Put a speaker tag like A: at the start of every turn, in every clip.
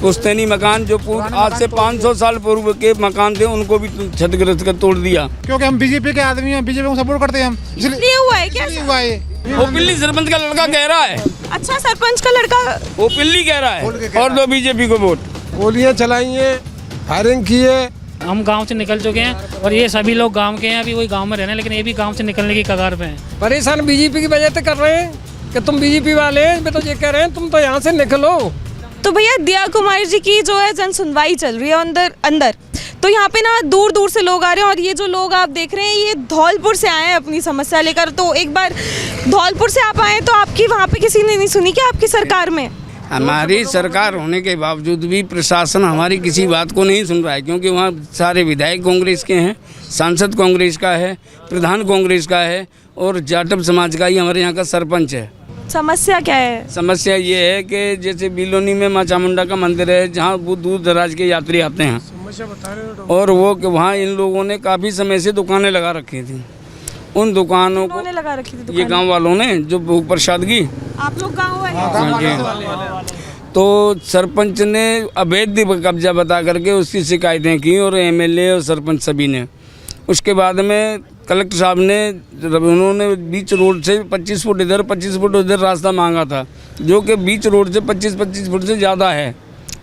A: पुश्तैनी मकान जो आज से 500 साल पूर्व के मकान थे उनको भी क्षतिग्रस्त कर तोड़ दिया।
B: क्योंकि हम बीजेपी के आदमी हैं, बीजेपी को सपोर्ट करते हैं हम,
C: इसलिए हुआ है क्या?
B: हुआ है।
A: वो पिल्ली सरपंच का लड़का कह रहा है।
C: अच्छा, सरपंच का लड़का
A: वो पिल्ली कह रहा है और दो बीजेपी को वोट।
D: गोलियां चलाई हैं, फायरिंग की है।
E: हम गांव से निकल चुके हैं और ये सभी लोग गांव के हैं, अभी वही गांव में रहने, लेकिन ये भी गांव से निकलने की कगार पे हैं।
D: परेशान बीजेपी की वजह से कर रहे हैं कि तुम बीजेपी वाले हैं, तो ये कह रहे हैं तुम तो यहाँ से निकलो।
C: तो भैया दिया कुमार जी की जो है जन सुनवाई चल रही है अंदर तो यहाँ पे ना दूर दूर से लोग आ रहे हैं और ये जो लोग आप देख रहे हैं ये धौलपुर से आए हैं अपनी समस्या लेकर। तो एक बार धौलपुर से आप आए तो आपकी वहाँ पे किसी ने नहीं सुनी क्या आपकी सरकार में?
A: हमारी सरकार होने के बावजूद भी प्रशासन हमारी किसी बात को नहीं सुन रहा है, क्योंकि वहाँ सारे विधायक कांग्रेस के हैं, सांसद कांग्रेस का है, प्रधान कांग्रेस का है और जाटव समाज का ही हमारे यहाँ का सरपंच है।
C: समस्या क्या है?
A: समस्या ये है कि जैसे बिलोनी में माँ चामुंडा का मंदिर है जहाँ वो दूर दराज के यात्री आते हैं और वो वहाँ इन लोगों ने काफ़ी समय से दुकानें लगा रखी थी। उन दुकानों को
C: लगा रखी थी
A: ये गांव वालों ने जो भोग प्रसाद की।
C: आप लोग गाँव वाले?
A: तो सरपंच ने अवैध कब्जा बता करके उसकी शिकायतें की और एमएलए और सरपंच सभी ने। उसके बाद में कलेक्टर साहब ने उन्होंने बीच रोड से 25 फुट इधर 25 फुट उधर रास्ता मांगा था, जो कि बीच रोड से 25 फुट से ज़्यादा है।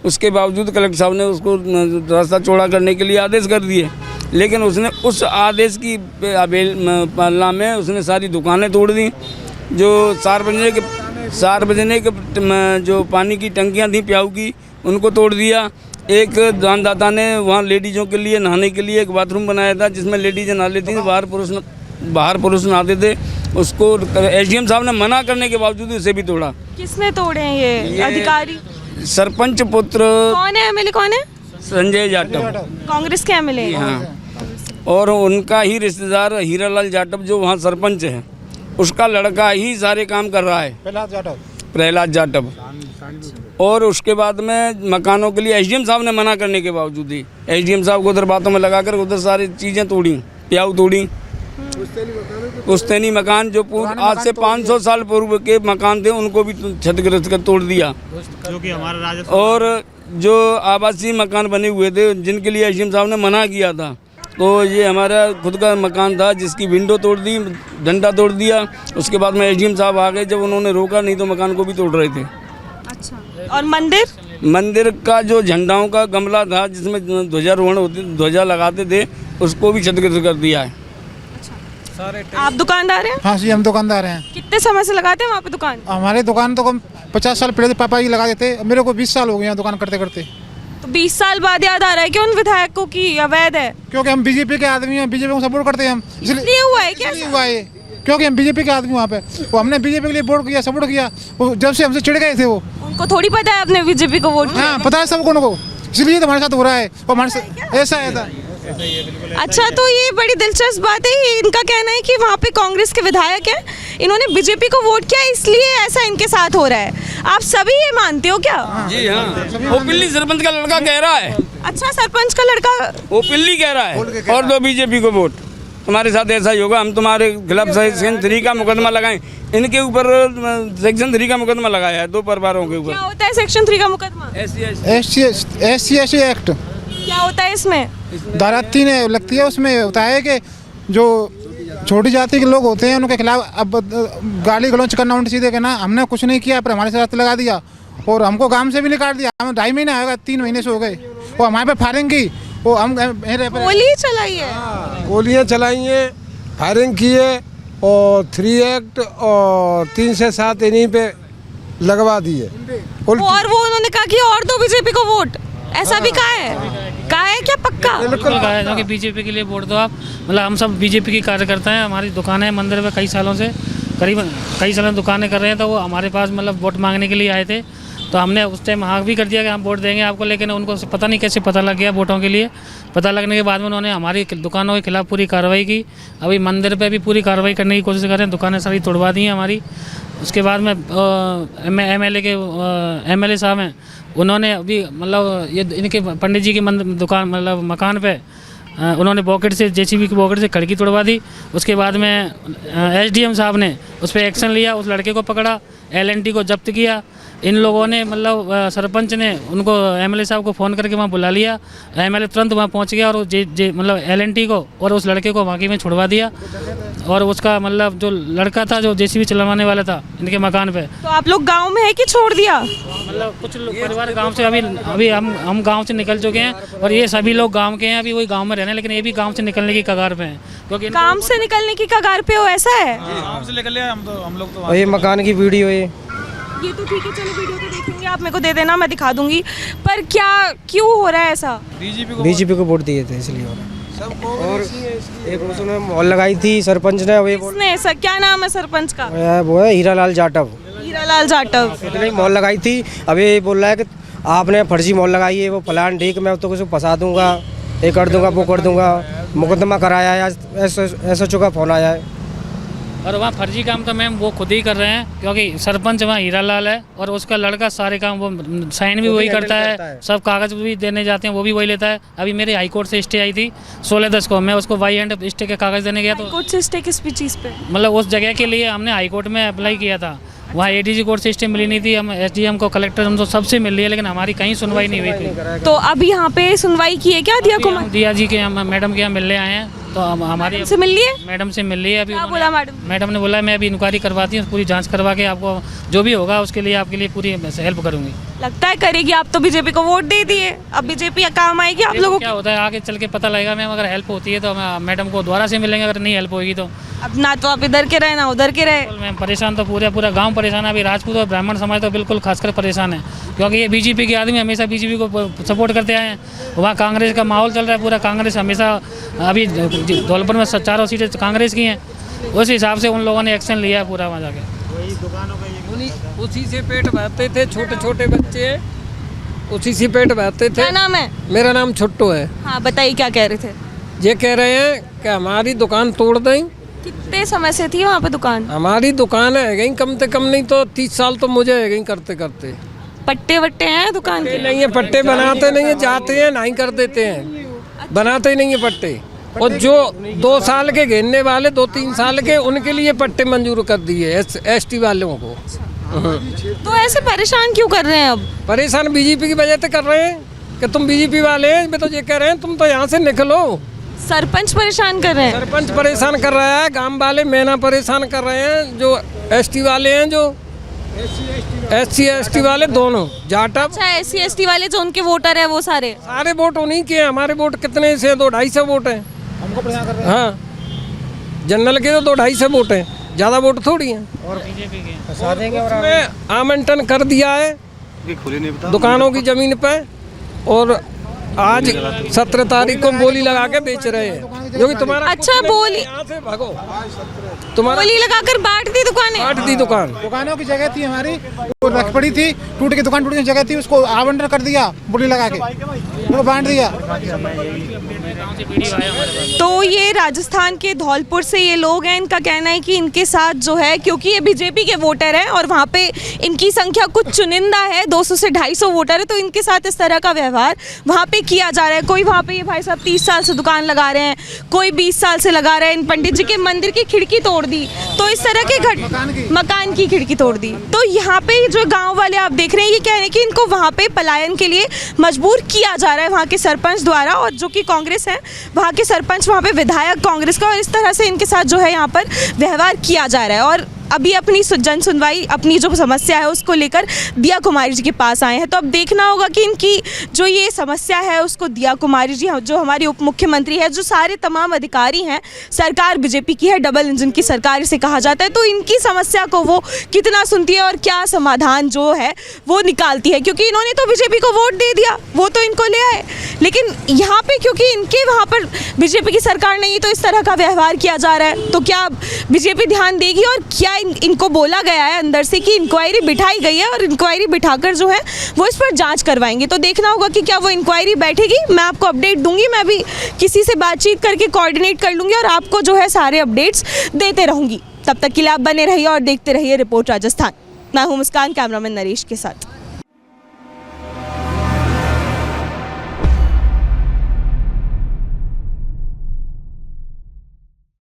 A: उसके बावजूद कलेक्टर साहब ने उसको रास्ता चौड़ा करने के लिए आदेश कर दिए, लेकिन उसने उस आदेश की पालना में उसने सारी दुकानें तोड़ दी। जो सार्वजनिक जो पानी की टंकियां थी प्याऊ की उनको तोड़ दिया। एक दानदाता ने वहाँ लेडीज़ों के लिए नहाने के लिए एक बाथरूम बनाया था जिसमें लेडीज़ें नहा लेती थी, बाहर पुरुष नहाते थे। उसको एसडीएम साहब ने मना करने के बावजूद उसे भी तोड़ा।
C: किसने तोड़े हैं ये अधिकारी?
A: सरपंच पुत्र।
C: कौन है एमएलए? कौन है?
A: संजय जाटव,
C: कांग्रेस के एमएलए।
A: हाँ, और उनका ही रिश्तेदार हीरालाल जाटव जो वहाँ सरपंच है, उसका लड़का ही सारे काम कर रहा है, प्रहलाद जाटव। और उसके बाद में मकानों के लिए एसडीएम साहब ने मना करने के बावजूद ही एसडीएम साहब को उधर बातों में लगाकर उधर सारी चीज़ें तोड़ी, प्याऊ तोड़ी। पुश्तैनी मकान जो आज से 500 साल पूर्व के मकान थे उनको भी क्षतिग्रस्त कर तोड़ दिया।
E: जो कि हमारा राजस्व
A: और जो आवासीय मकान बने हुए थे जिनके लिए एसडीएम साहब ने मना किया था, तो ये हमारा खुद का मकान था जिसकी विंडो तोड़ दी, डंडा तोड़ दिया। उसके बाद में एसडीएम साहब आ गए, जब उन्होंने रोका नहीं तो मकान को भी तोड़ रहे थे।
C: अच्छा, और मंदिर
A: का जो झंडाओं का गमला था जिसमें ध्वजारोहण होती ध्वजा लगाते थे उसको भी क्षतिग्रस्त कर दिया है।
C: आप दुकानदार हैं?
B: हाँ जी, हम दुकानदार हैं।
C: कितने समय से लगाते हैं वहाँ पे दुकान?
B: हमारे दुकान तो 50 साल पहले पापा ही लगा देते, मेरे को 20 साल हो गए यहाँ दुकान करते करते।
C: तो 20 साल बाद याद आ रहा है कि उन विधायकों की अवैध है?
B: क्योंकि हम बीजेपी के आदमी हैं, बीजेपी को सपोर्ट करते हैं हम,
C: इसलिए हुआ है क्या?
B: हुआ है क्योंकि हम बीजेपी के आदमी वहाँ पे, वो हमने बीजेपी के लिए वोट किया, सपोर्ट किया। वो जब से हमसे चिढ़ गए थे, वो
C: उनको थोड़ी पता है आपने बीजेपी को वोट किया?
B: हाँ, पता है सबको उनको, इसलिए तो हमारे साथ हो रहा है। वो हमारे साथ ऐसा है था।
C: अच्छा, तो ये बड़ी दिलचस्प बात है। इनका कहना है कि वहाँ पे कांग्रेस के विधायक हैं, इन्होंने बीजेपी को वोट किया इसलिए ऐसा इनके साथ हो रहा है। आप सभी ये मानते हो क्या?
A: जी हाँ, वो पिल्ली सरपंच का लड़का कह रहा है।
C: अच्छा, सरपंच का लड़का
A: वो पिल्ली कह रहा है और दो बीजेपी को वोट। हमारे साथ ऐसा ही होगा, हम तुम्हारे खिलाफ सेक्शन 3 का मुकदमा लगाएं। इनके ऊपर सेक्शन 3 का मुकदमा लगाया है 2 परिवारों के ऊपर।
C: क्या होता है सेक्शन 3 का मुकदमा?
B: SC एक्ट
C: क्या होता है इसमें?
B: धारा 3 लगती है, उसमें होता है कि जो छोटी जाति के लोग होते हैं उनके खिलाफ अब गाली गलौज करना, उल्टे सीधे कहना। हमने कुछ नहीं किया पर हमारे साथ लगा दिया और हमको काम से भी निकाल दिया। हम 2.5 महीने आएगा, 3 महीने से हो गए। वो हमारे पे फायरिंग की, वो हम
C: गोली चलाई है।
D: गोलियां चलाई हैं, फायरिंग की है और 3 एक्ट और 3 से 7 इन्हीं पे लगवा दिए।
C: और वो उन्होंने कहा कि और दो बीजेपी को वोट, ऐसा भी कहा है क्या? पक्का
E: बिल्कुल कहा है कि बीजेपी के लिए वोट दो आप। मतलब हम सब बीजेपी के कार्यकर्ता हैं, हमारी दुकानें हैं मंदिर में, कई सालों से कई सालों दुकानें कर रहे हैं। तो वो हमारे पास मतलब वोट मांगने के लिए आए थे, तो हमने उस टाइम हाँ भी कर दिया कि हम वोट देंगे आपको, लेकिन उनको पता नहीं कैसे पता लग गया वोटों के लिए। पता लगने के बाद में उन्होंने हमारी दुकानों के खिलाफ पूरी कार्रवाई की। अभी मंदिर पे भी पूरी कार्रवाई करने की कोशिश कर रहे हैं, दुकानें सारी तोड़वा दी हैं हमारी। उसके बाद में एमएलए साहब हैं, उन्होंने अभी मतलब ये इनके पंडित जी की दुकान मतलब मकान पे उन्होंने पॉकेट से जेसीबी की पॉकेट से खिड़की तोड़वा दी। उसके बाद में एसडीएम साहब ने उस पर एक्शन लिया, उस लड़के को पकड़ा, LNT को जब्त किया। इन लोगों ने मतलब सरपंच ने उनको एमएलए साहब को फ़ोन करके वहाँ बुला लिया। एमएलए तुरंत वहाँ पहुँच गया और मतलब एलएनटी को और उस लड़के को वाकई में छुड़वा दिया। और उसका मतलब जो लड़का था जो जेसीबी चलवाने वाला था इनके मकान पे।
C: तो आप लोग गांव में है कि छोड़ दिया?
E: मतलब कुछ लोग परिवार गांव से अभी हम गांव से निकल चुके हैं और ये सभी लोग गांव के हैं, अभी वही गांव में रहने, लेकिन ये भी गांव से निकलने की कगार पे हैं। क्योंकि
C: काम से निकलने की कगार पे हो, ऐसा है?
F: गाँव से निकल लिया हम लोग तो।
G: और ये मकान की वीडियो है।
C: ये तो ठीक है, चलो वीडियो तो देखेंगे, आप मेरे को दे देना, मैं दिखा दूंगी। पर क्या क्यों हो रहा है ऐसा?
G: बीजेपी को वोट दिए थे इसलिए हो रहा है। और एक उसने मॉल लगाई थी सरपंच ने,
C: किसने? सर क्या नाम है सरपंच का?
G: वो है हीरालाल जाटव।
C: हीरालाल जाटव
G: इतने मॉल लगाई थी, अभी ये बोल रहा है कि आपने फर्जी मॉल लगाई है, वो फलान ठीक, मैं तो कुछ फंसा दूंगा, ये कर दूंगा, वो कर दूंगा। मुकदमा कराया है, SHO का फोन आया है।
E: और वहाँ फर्जी काम तो मैम वो खुद ही कर रहे हैं, क्योंकि सरपंच वहाँ हीरालाल है और उसका लड़का सारे काम वो साइन भी वही करता है, सब कागज़ भी देने जाते हैं वो भी वही लेता है। अभी मेरे हाई कोर्ट से स्टे आई थी 16/10 को, मैं उसको वाई हैंड स्टे के कागज़ देने गया। तो
C: कोर्ट से स्टे किस चीज़ पे?
E: मतलब उस जगह के लिए हमने हाई कोर्ट में अप्लाई किया था, वहाँ ADG कोर्ट से स्टे मिली नहीं थी। हम SDM को, कलेक्टर, हम तो सबसे मिल रही है, लेकिन हमारी कहीं सुनवाई नहीं हुई थी।
C: तो अब यहाँ पे सुनवाई की है क्या दिया कुमार?
E: दिया जी के हम मैडम के यहाँ मिलने आए हैं, तो हमारी
C: से मिल लिए?
E: मैडम से मिल ली है अभी।
C: क्या बोला मैडम?
E: मैडम ने बोला मैं अभी इंक्वायरी करवाती हूँ, पूरी जांच करवा के आपको जो भी होगा उसके लिए आपके लिए पूरी हेल्प करूँगी।
C: लगता है करेगी। आप तो बीजेपी को वोट दे दिए, अब बीजेपी काम आएगी आप लोगों को?
E: क्या होता है आगे चल के पता लगेगा मैम। अगर हेल्प होती है तो हम मैडम को दोबारा से मिलेंगे, अगर नहीं हेल्प होगी तो
C: अब ना तो आप इधर के रहे ना उधर के रहे।
E: मैम परेशान तो पूरा गांव परेशान है। अभी राजपूत और ब्राह्मण समाज तो बिल्कुल खासकर परेशान है, क्योंकि ये बीजेपी के आदमी हमेशा बीजेपी को सपोर्ट करते आए हैं। वहाँ कांग्रेस का माहौल चल रहा है, पूरा कांग्रेस हमेशा, अभी धौलपुर में 4 सीटें कांग्रेस की हैं, उस हिसाब से उन लोगों ने एक्शन लिया है पूरा वहाँ जाके।
H: उसी से पेट भरते थे, छोटे छोटे बच्चे उसी से पेट भरते थे।
C: क्या नाम है?
H: मेरा नाम छुट्टू है।
C: हाँ बताइए क्या कह रहे थे?
H: ये कह रहे हैं कि हमारी दुकान तोड़ दें।
C: कितने समय से थी वहाँ पे दुकान?
H: हमारी दुकान है गई कम से कम नहीं तो 30 साल तो मुझे है गई करते करते।
C: पट्टे वट्टे हैं दुकान के?
H: नहीं है, पट्टे बनाते नहीं है, जाते हैं नहीं कर देते हैं, बनाते ही नहीं है पट्टे। और जो 2 साल के घेरने वाले 2-3 साल के, उनके लिए पट्टे मंजूर कर दिए ST वालों को।
C: तो ऐसे परेशान क्यों कर रहे हैं? अब
H: परेशान बीजेपी की वजह से कर रहे हैं कि तुम बीजेपी वाले हैं। मैं तो ये कह रहे हैं तुम तो यहाँ से निकलो।
C: सरपंच परेशान कर रहे हैं?
H: सरपंच परेशान कर रहा है, गांव वाले मैना परेशान कर रहे हैं, जो ST वाले हैं, जो SC ST वाले दोनों जाटव।
C: अच्छा SC ST वाले जो उनके वोटर है वो सारे
H: वोट उन्हीं के हैं। हमारे वोट कितने से 200-250 वोट हैं।
B: हमको परेशान कर रहे हैं।
H: हाँ, जनरल के तो 200-250 वोट हैं, ज़्यादा वोट थोड़ी हैं।
E: और बीजेपी के
H: उसमें आवंटन कर दिया है दुकानों की ज़मीन पे, और आज 17 तारीख को बोली लगा के बेच रहे हैं, जो कि तुम्हारा।
C: अच्छा बोली
H: यहाँ से भागो, तुम्हारा
C: बोली लगाकर बांट दी दुकानें?
H: बांट दी दुकान।
B: दुकानों की जगह थी हमारी, वो रख पड़ी थी, टूट के दुकान टूट की जगह थी, उसको आवंटन कर दिया बोली लगा के, वो बांट दिया।
C: तो ये राजस्थान के धौलपुर से ये लोग हैं, इनका कहना है कि इनके साथ जो है, क्योंकि ये बीजेपी के वोटर हैं और वहाँ पे इनकी संख्या कुछ चुनिंदा है, 200 से 250 वोटर है, तो इनके साथ इस तरह का व्यवहार वहाँ पे किया जा रहा है। कोई वहाँ पे ये भाई साहब 30 साल से दुकान लगा रहे हैं, कोई 20 साल से लगा रहे हैं। इन पंडित जी के मंदिर की खिड़की तोड़ दी, तो इस तरह के मकान की खिड़की तोड़ दी। तो यहाँ पे जो गाँव वाले आप देख रहे हैं, ये कह रहे हैं कि इनको वहाँ पे पलायन के लिए मजबूर किया जा रहा है वहाँ के सरपंच द्वारा, और जो कि कांग्रेस है वहाँ के सरपंच, वहाँ पे विधायक कांग्रेस का, और इस तरह से इनके साथ जो है यहाँ पर व्यवहार किया जा रहा है। और अभी अपनी जन सुनवाई, अपनी जो समस्या है उसको लेकर दिया कुमारी जी के पास आए हैं। तो अब देखना होगा कि इनकी जो ये समस्या है उसको दिया कुमारी जी, जो हमारी उप मुख्यमंत्री है, जो सारे तमाम अधिकारी हैं, सरकार बीजेपी की है, डबल इंजन की सरकार इसे कहा जाता है, तो इनकी समस्या को वो कितना सुनती है और क्या समाधान जो है वो निकालती है। क्योंकि इन्होंने तो बीजेपी को वोट दे दिया, वो तो इनको ले आए, लेकिन यहाँ पे क्योंकि इनके वहाँ पर बीजेपी की सरकार नहीं, तो इस तरह का व्यवहार किया जा रहा है। तो क्या बीजेपी ध्यान देगी? और क्या इनको बोला गया है अंदर से कि इंक्वायरी बिठाई गई है और इंक्वायरी बिठाकर जो है वो इस पर जांच करवाएंगे। तो देखना होगा कि क्या वो इंक्वायरी बैठेगी। मैं आपको अपडेट दूंगी, मैं भी किसी से बातचीत करके कोऑर्डिनेट कर लूँगी और आपको जो है सारे अपडेट्स देते रहूँगी। तब तक के लिए आप बने रहिए और देखते रहिए रिपोर्ट राजस्थान। मैं हूँ मुस्कान, कैमरामैन नरेश के साथ।